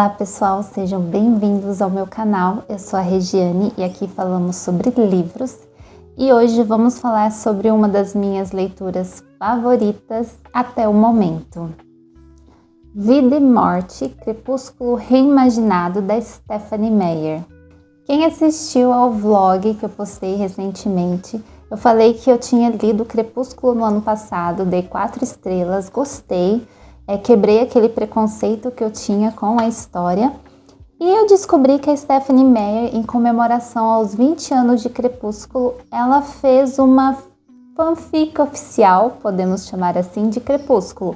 Olá pessoal, sejam bem-vindos ao meu canal. Eu sou a Regiane e aqui falamos sobre livros. E hoje vamos falar sobre uma das minhas leituras favoritas até o momento. Vida e Morte, Crepúsculo Reimaginado, da Stephenie Meyer. Quem assistiu ao vlog que eu postei recentemente, eu falei que eu tinha lido Crepúsculo no ano passado, dei 4 estrelas, gostei. Quebrei aquele preconceito que eu tinha com a história e eu descobri que a Stephenie Meyer, em comemoração aos 20 anos de Crepúsculo, ela fez uma fanfic oficial, podemos chamar assim, de Crepúsculo.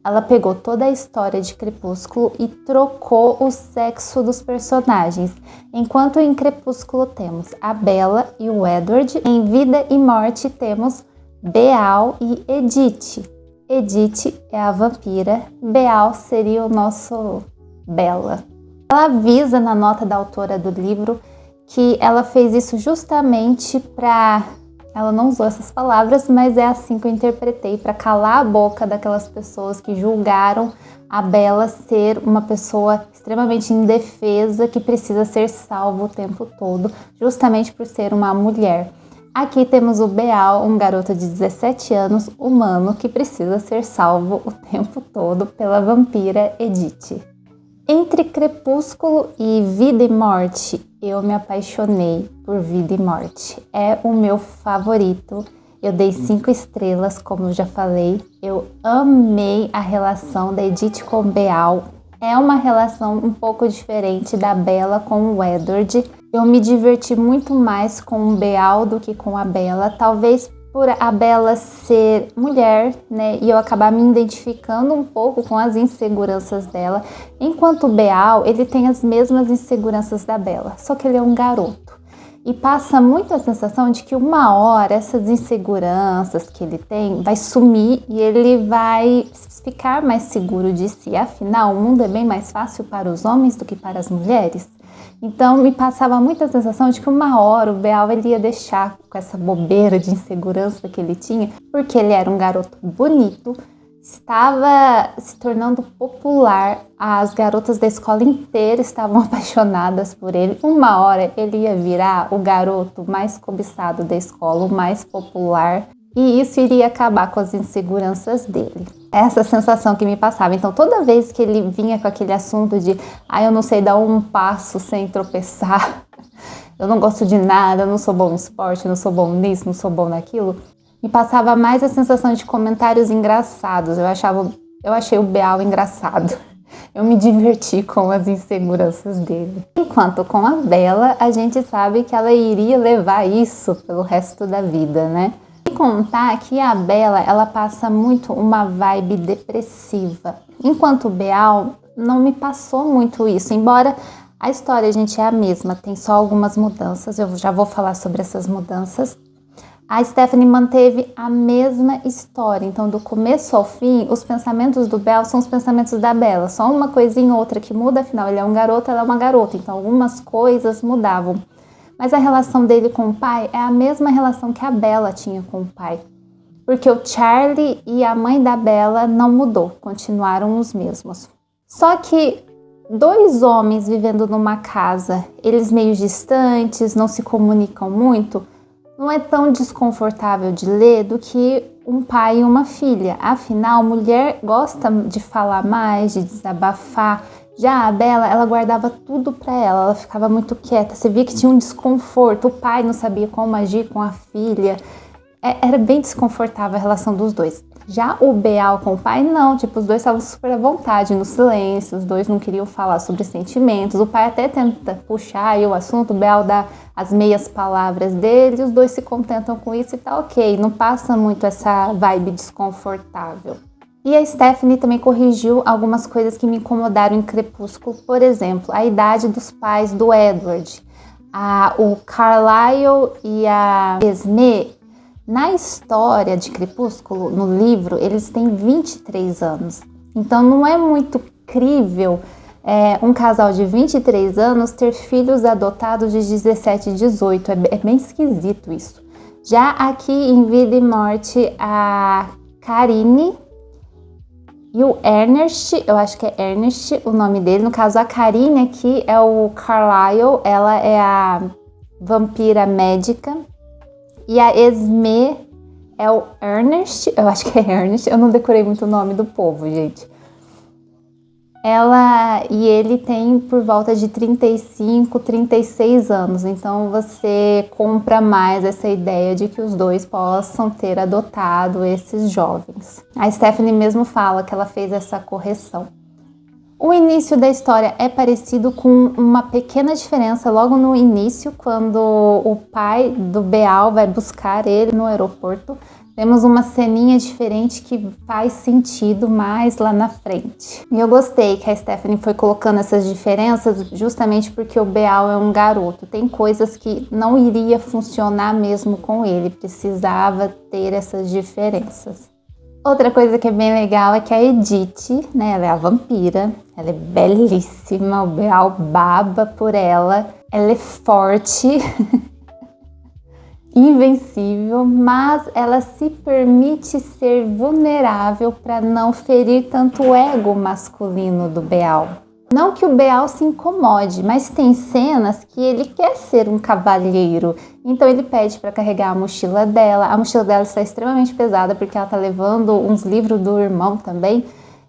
Ela pegou toda a história de Crepúsculo e trocou o sexo dos personagens. Enquanto em Crepúsculo temos a Bella e o Edward, em Vida e Morte temos Beal e Edith. Edith é a vampira, Beal seria o nosso Bella. Ela avisa na nota da autora do livro que ela fez isso justamente para... Ela não usou essas palavras, mas é assim que eu interpretei, para calar a boca daquelas pessoas que julgaram a Bella ser uma pessoa extremamente indefesa, que precisa ser salva o tempo todo, justamente por ser uma mulher. Aqui temos o Beal, um garoto de 17 anos, humano, que precisa ser salvo o tempo todo pela vampira Edith. Entre Crepúsculo e Vida e Morte, eu me apaixonei por Vida e Morte. É o meu favorito. Eu dei 5 estrelas, como eu já falei. Eu amei a relação da Edith com o Beal. É uma relação um pouco diferente da Bella com o Edward. Eu me diverti muito mais com o Beal do que com a Bella, talvez por a Bella ser mulher, né, e eu acabar me identificando um pouco com as inseguranças dela, enquanto o Beal, ele tem as mesmas inseguranças da Bella, só que ele é um garoto. E passa muito a sensação de que uma hora essas inseguranças que ele tem vai sumir e ele vai ficar mais seguro de si. Afinal, o mundo é bem mais fácil para os homens do que para as mulheres. Então me passava muita sensação de que uma hora o Beal ele ia deixar com essa bobeira de insegurança que ele tinha, porque ele era um garoto bonito, estava se tornando popular, as garotas da escola inteira estavam apaixonadas por ele. Uma hora ele ia virar o garoto mais cobiçado da escola, o mais popular, e isso iria acabar com as inseguranças dele. Essa sensação que me passava. Então toda vez que ele vinha com aquele assunto de eu não sei dar um passo sem tropeçar, eu não gosto de nada, eu não sou bom no esporte, não sou bom nisso, não sou bom naquilo, me passava mais a sensação de comentários engraçados. Eu achei o Beal engraçado. Eu me diverti com as inseguranças dele. Enquanto com a Bella, a gente sabe que ela iria levar isso pelo resto da vida, né? Sem contar que a Bella, ela passa muito uma vibe depressiva. Enquanto o Beal não me passou muito isso, embora a história, gente, é a mesma, tem só algumas mudanças, eu já vou falar sobre essas mudanças. A Stephenie manteve a mesma história, então do começo ao fim, os pensamentos do Beal são os pensamentos da Bella, só uma coisinha ou outra que muda, afinal ele é um garoto, ela é uma garota, então algumas coisas mudavam. Mas a relação dele com o pai é a mesma relação que a Bella tinha com o pai, porque o Charlie e a mãe da Bella não mudou, continuaram os mesmos. Só que 2 homens vivendo numa casa, eles meio distantes, não se comunicam muito, não é tão desconfortável de ler do que um pai e uma filha. Afinal, mulher gosta de falar mais, de desabafar. Já a Bella, ela guardava tudo pra ela ficava muito quieta. Você via que tinha um desconforto, o pai não sabia como agir com a filha. Era bem desconfortável a relação dos dois. Já o Beal com o pai, não, os dois estavam super à vontade, no silêncio, os dois não queriam falar sobre sentimentos. O pai até tenta puxar aí o assunto, o Beal dá as meias palavras dele, os dois se contentam com isso e tá ok, não passa muito essa vibe desconfortável. E a Stephenie também corrigiu algumas coisas que me incomodaram em Crepúsculo, por exemplo, a idade dos pais do Edward. O Carlisle e a Esme, na história de Crepúsculo, no livro, eles têm 23 anos. Então não é muito crível um casal de 23 anos ter filhos adotados de 17 e 18. É bem esquisito isso. Já aqui em Vida e Morte, a Karine E o Ernest, eu acho que é Ernest o nome dele. No caso, a Karine aqui é o Carlisle, ela é a vampira médica. E a Esme é o Ernest, eu acho que é Ernest, eu não decorei muito o nome do povo, gente. Ela e ele tem por volta de 35, 36 anos, então você compra mais essa ideia de que os dois possam ter adotado esses jovens. A Stephanie mesmo fala que ela fez essa correção. O início da história é parecido com uma pequena diferença logo no início, quando o pai do Beal vai buscar ele no aeroporto. Temos uma ceninha diferente que faz sentido mais lá na frente. E eu gostei que a Stephanie foi colocando essas diferenças justamente porque o Beal é um garoto. Tem coisas que não iria funcionar mesmo com ele, precisava ter essas diferenças. Outra coisa que é bem legal é que a Edith, né, ela é a vampira, ela é belíssima, o Beal baba por ela, ela é forte, invencível, mas ela se permite ser vulnerável para não ferir tanto o ego masculino do Beal. Não que o Beal se incomode, mas tem cenas que ele quer ser um cavalheiro. Então ele pede para carregar a mochila dela. A mochila dela está extremamente pesada porque ela está levando uns livros do irmão também.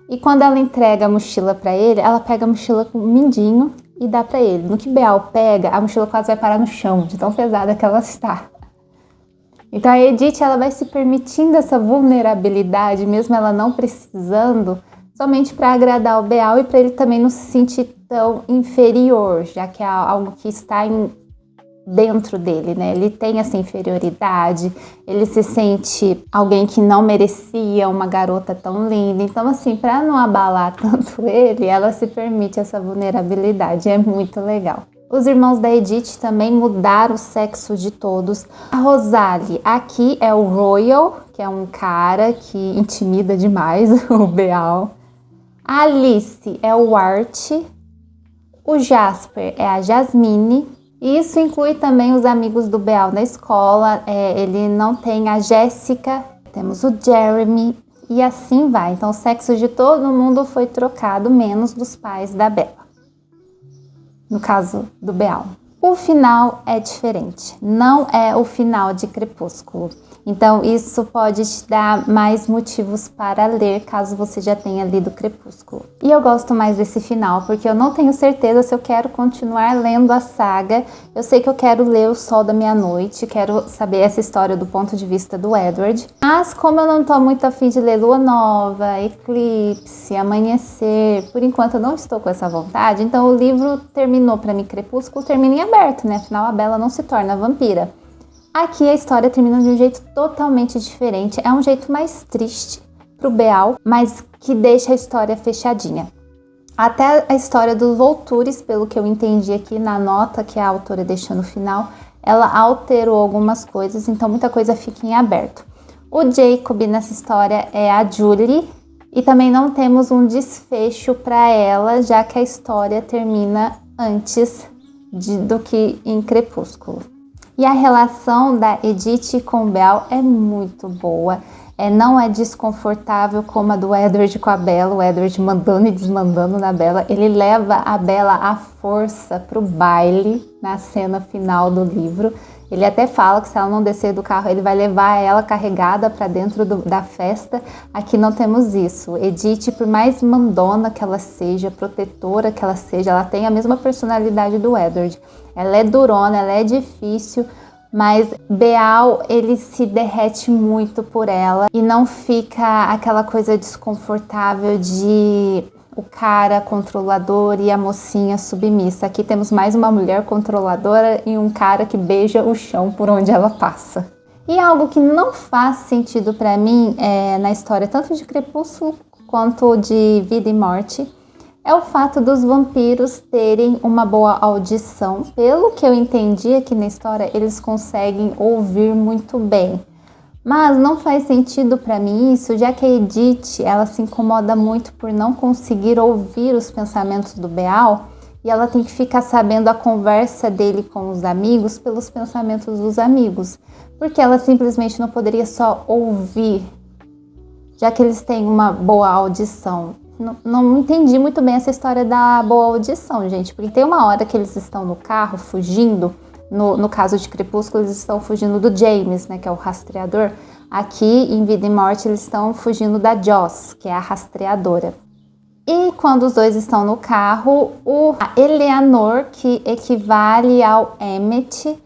E quando ela entrega a mochila para ele, ela pega a mochila com um mindinho e dá para ele. No que Beal pega, a mochila quase vai parar no chão, de tão pesada que ela está. Então a Edith, ela vai se permitindo essa vulnerabilidade, mesmo ela não precisando, somente para agradar o Beal e para ele também não se sentir tão inferior, já que é algo que está dentro dele, né? Ele tem essa inferioridade, ele se sente alguém que não merecia uma garota tão linda. Então, assim, para não abalar tanto ele, ela se permite essa vulnerabilidade, é muito legal. Os irmãos da Edith também mudaram o sexo de todos. A Rosalie, aqui é o Royal, que é um cara que intimida demais o Beal. A Alice é o Art. O Jasper é a Jasmine. E isso inclui também os amigos do Beal na escola. Ele não tem a Jéssica, temos o Jeremy e assim vai. Então o sexo de todo mundo foi trocado, menos dos pais da Bella. No caso do Beal. O final é diferente, não é o final de Crepúsculo. Então isso pode te dar mais motivos para ler, caso você já tenha lido Crepúsculo. E eu gosto mais desse final, porque eu não tenho certeza se eu quero continuar lendo a saga. Eu sei que eu quero ler O Sol da Meia-Noite, quero saber essa história do ponto de vista do Edward. Mas como eu não tô muito afim de ler Lua Nova, Eclipse, Amanhecer, por enquanto eu não estou com essa vontade, então o livro terminou para mim, Crepúsculo termina em aberto, né? Afinal a Bella não se torna vampira. Aqui a história termina de um jeito totalmente diferente, é um jeito mais triste pro Beal, mas que deixa a história fechadinha. Até a história dos Voltures, pelo que eu entendi aqui na nota que a autora deixou no final, ela alterou algumas coisas, então muita coisa fica em aberto. O Jacob nessa história é a Julie, e também não temos um desfecho para ela, já que a história termina antes do que em Crepúsculo. E a relação da Edith com o Beal é muito boa. Não é desconfortável como a do Edward com a Bella, o Edward mandando e desmandando na Bella. Ele leva a Bella à força para o baile na cena final do livro. Ele até fala que se ela não descer do carro, ele vai levar ela carregada para dentro da festa. Aqui não temos isso. Edith, por mais mandona que ela seja, protetora que ela seja, ela tem a mesma personalidade do Edward. Ela é durona, ela é difícil, mas Beal, ele se derrete muito por ela e não fica aquela coisa desconfortável de o cara controlador e a mocinha submissa. Aqui temos mais uma mulher controladora e um cara que beija o chão por onde ela passa. E algo que não faz sentido para mim na história tanto de Crepúsculo quanto de Vida e Morte é o fato dos vampiros terem uma boa audição. Pelo que eu entendi aqui na história, eles conseguem ouvir muito bem. Mas não faz sentido para mim isso, já que a Edith, ela se incomoda muito por não conseguir ouvir os pensamentos do Beal e ela tem que ficar sabendo a conversa dele com os amigos pelos pensamentos dos amigos, porque ela simplesmente não poderia só ouvir já que eles têm uma boa audição. Não entendi muito bem essa história da boa audição, gente, porque tem uma hora que eles estão no carro fugindo, no caso de Crepúsculo, eles estão fugindo do James, né, que é o rastreador. Aqui, em Vida e Morte, eles estão fugindo da Joss, que é a rastreadora. E quando os dois estão no carro, a Eleanor, que equivale ao Emmett,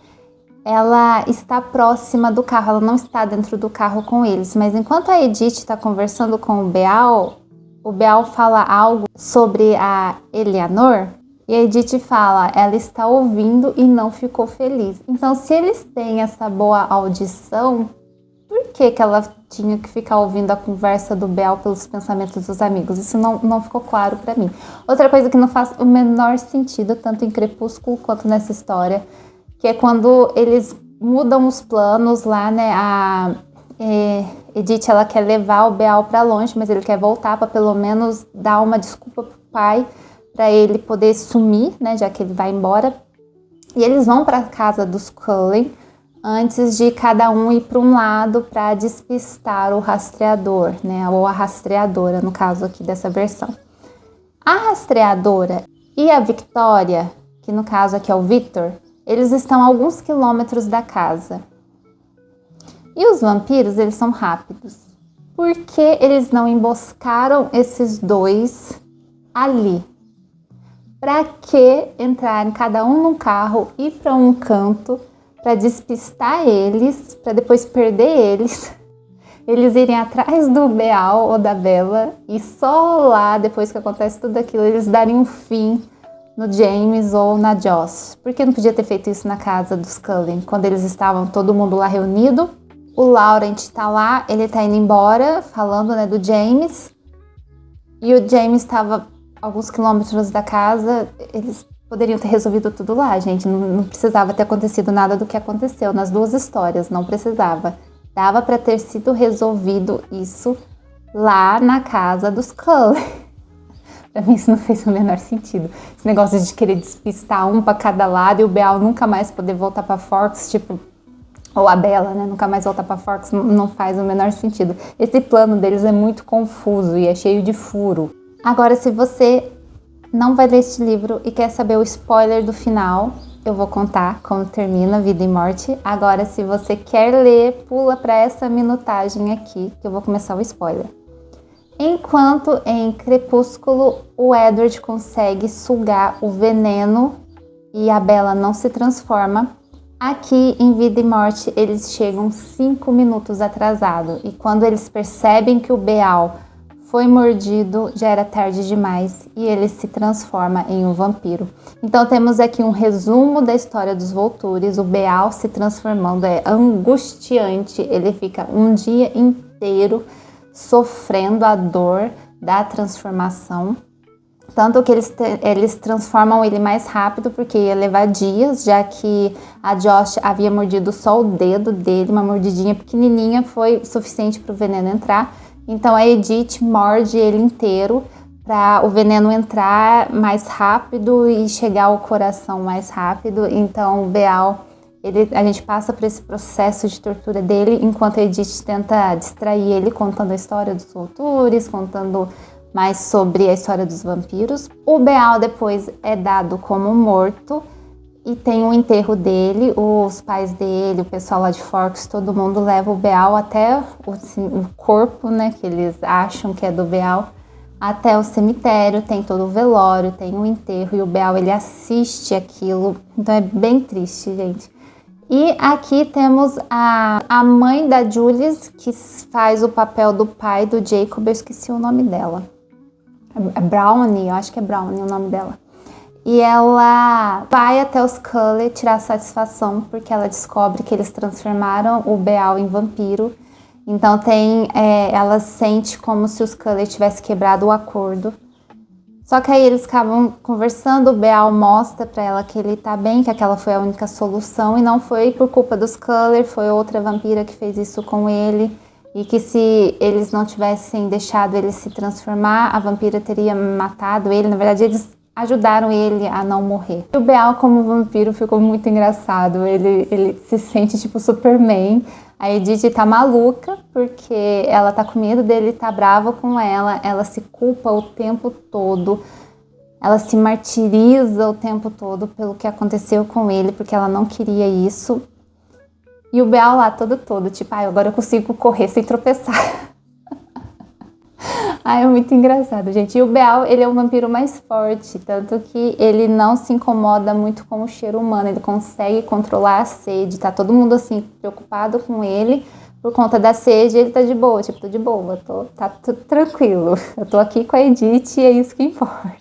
ela está próxima do carro, ela não está dentro do carro com eles. Mas enquanto a Edith está conversando com o Beal fala algo sobre a Eleanor, e a Edith fala, ela está ouvindo e não ficou feliz. Então, se eles têm essa boa audição, por que ela tinha que ficar ouvindo a conversa do Beal pelos pensamentos dos amigos? Isso não ficou claro para mim. Outra coisa que não faz o menor sentido, tanto em Crepúsculo quanto nessa história, que é quando eles mudam os planos lá, né? A Edith, ela quer levar o Beal para longe, mas ele quer voltar para pelo menos dar uma desculpa pro pai, para ele poder sumir, né? Já que ele vai embora. E eles vão para a casa dos Cullen antes de cada um ir para um lado para despistar o rastreador, né? Ou a rastreadora, no caso aqui dessa versão. A rastreadora e a Victoria, que no caso aqui é o Victor, eles estão a alguns quilômetros da casa. E os vampiros, eles são rápidos. Por que eles não emboscaram esses dois ali? Para que entrarem cada um num carro, ir para um canto, para despistar eles, para depois perder eles irem atrás do Beal ou da Bella, e só lá, depois que acontece tudo aquilo, eles darem um fim no James ou na Joss? Por que não podia ter feito isso na casa dos Cullen, quando eles estavam todo mundo lá reunido? O Laurent tá lá, ele tá indo embora, falando, né, do James, e o James estava alguns quilômetros da casa. Eles poderiam ter resolvido tudo lá, gente. Não precisava ter acontecido nada do que aconteceu nas duas histórias, não precisava. Dava para ter sido resolvido isso lá na casa dos Cullen. Pra mim isso não fez o menor sentido. Esse negócio de querer despistar um para cada lado e o Beal nunca mais poder voltar para Forks, tipo, ou a Bella, né, nunca mais voltar para Forks, não faz o menor sentido. Esse plano deles é muito confuso e é cheio de furo. Agora, se você não vai ler este livro e quer saber o spoiler do final, eu vou contar como termina Vida e Morte. Agora, se você quer ler, pula para essa minutagem aqui, que eu vou começar o spoiler. Enquanto em Crepúsculo, o Edward consegue sugar o veneno e a Bella não se transforma, aqui em Vida e Morte eles chegam 5 minutos atrasado. E quando eles percebem que o Beal foi mordido, já era tarde demais e ele se transforma em um vampiro. Então temos aqui um resumo da história dos Voltures. O Beal se transformando é angustiante, ele fica um dia inteiro sofrendo a dor da transformação. Tanto que eles transformam ele mais rápido, porque ia levar dias, já que a Joss havia mordido só o dedo dele, uma mordidinha pequenininha, foi suficiente para o veneno entrar. Então a Edith morde ele inteiro para o veneno entrar mais rápido e chegar ao coração mais rápido. Então o Beal, a gente passa por esse processo de tortura dele, enquanto a Edith tenta distrair ele contando a história dos Voltures, contando mais sobre a história dos vampiros. O Beal depois é dado como morto e tem o enterro dele. Os pais dele, o pessoal lá de Forks, todo mundo leva o Beal até o corpo, né, que eles acham que é do Beal, até o cemitério. Tem todo o velório, tem o enterro, e o Beal, ele assiste aquilo. Então é bem triste, gente. E aqui temos a mãe da Julius, que faz o papel do pai do Jacob. Eu esqueci o nome dela. É Brownie, eu acho que é Brownie o nome dela. E ela vai até os Cullen tirar satisfação, porque ela descobre que eles transformaram o Beal em vampiro. Então ela sente como se os Cullen tivessem quebrado o acordo. Só que aí eles acabam conversando, o Beal mostra pra ela que ele tá bem, que aquela foi a única solução, e não foi por culpa dos Cullen, foi outra vampira que fez isso com ele. E que se eles não tivessem deixado ele se transformar, a vampira teria matado ele. Na verdade, eles ajudaram ele a não morrer. E o Beal como vampiro ficou muito engraçado. Ele se sente tipo Superman, A Edith tá maluca porque ela tá com medo dele, tá brava com ela se culpa o tempo todo, ela se martiriza o tempo todo pelo que aconteceu com ele, porque ela não queria isso. E o Beal lá todo, tipo, agora eu consigo correr sem tropeçar. É muito engraçado, gente. E o Beal, ele é o vampiro mais forte, tanto que ele não se incomoda muito com o cheiro humano, ele consegue controlar a sede, tá todo mundo assim, preocupado com ele por conta da sede, ele tá de boa, tipo, tô de boa, tá tudo tranquilo, eu tô aqui com a Edith e é isso que importa.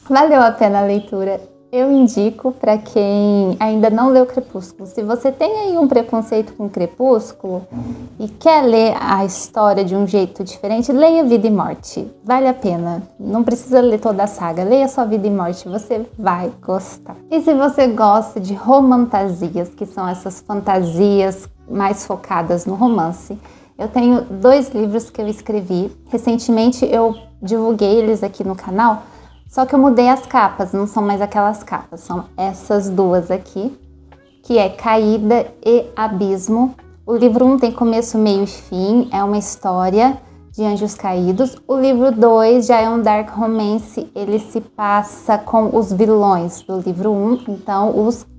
Valeu a pena a leitura. Eu indico para quem ainda não leu Crepúsculo. Se você tem aí um preconceito com Crepúsculo e quer ler a história de um jeito diferente, leia Vida e Morte. Vale a pena. Não precisa ler toda a saga. Leia só Vida e Morte, você vai gostar. E se você gosta de romantasias, que são essas fantasias mais focadas no romance, eu tenho 2 livros que eu escrevi. Recentemente eu divulguei eles aqui no canal. Só que eu mudei as capas, não são mais aquelas capas, são essas 2 aqui, que é Caída e Abismo. O livro 1 tem começo, meio e fim, é uma história de anjos caídos. O livro 2 já é um dark romance, ele se passa com os vilões do livro 1, então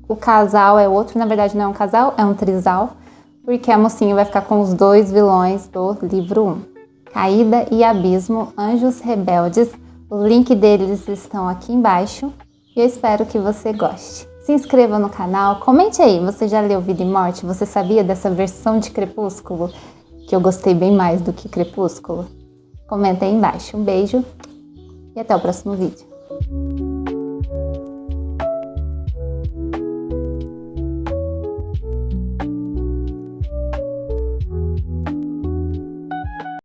o casal é outro, na verdade não é um casal, é um trisal, porque a mocinha vai ficar com os 2 vilões do livro 1. Caída e Abismo, Anjos Rebeldes. O link deles estão aqui embaixo e eu espero que você goste. Se inscreva no canal, comente aí, você já leu Vida e Morte? Você sabia dessa versão de Crepúsculo? Que eu gostei bem mais do que Crepúsculo? Comenta aí embaixo. Um beijo e até o próximo vídeo.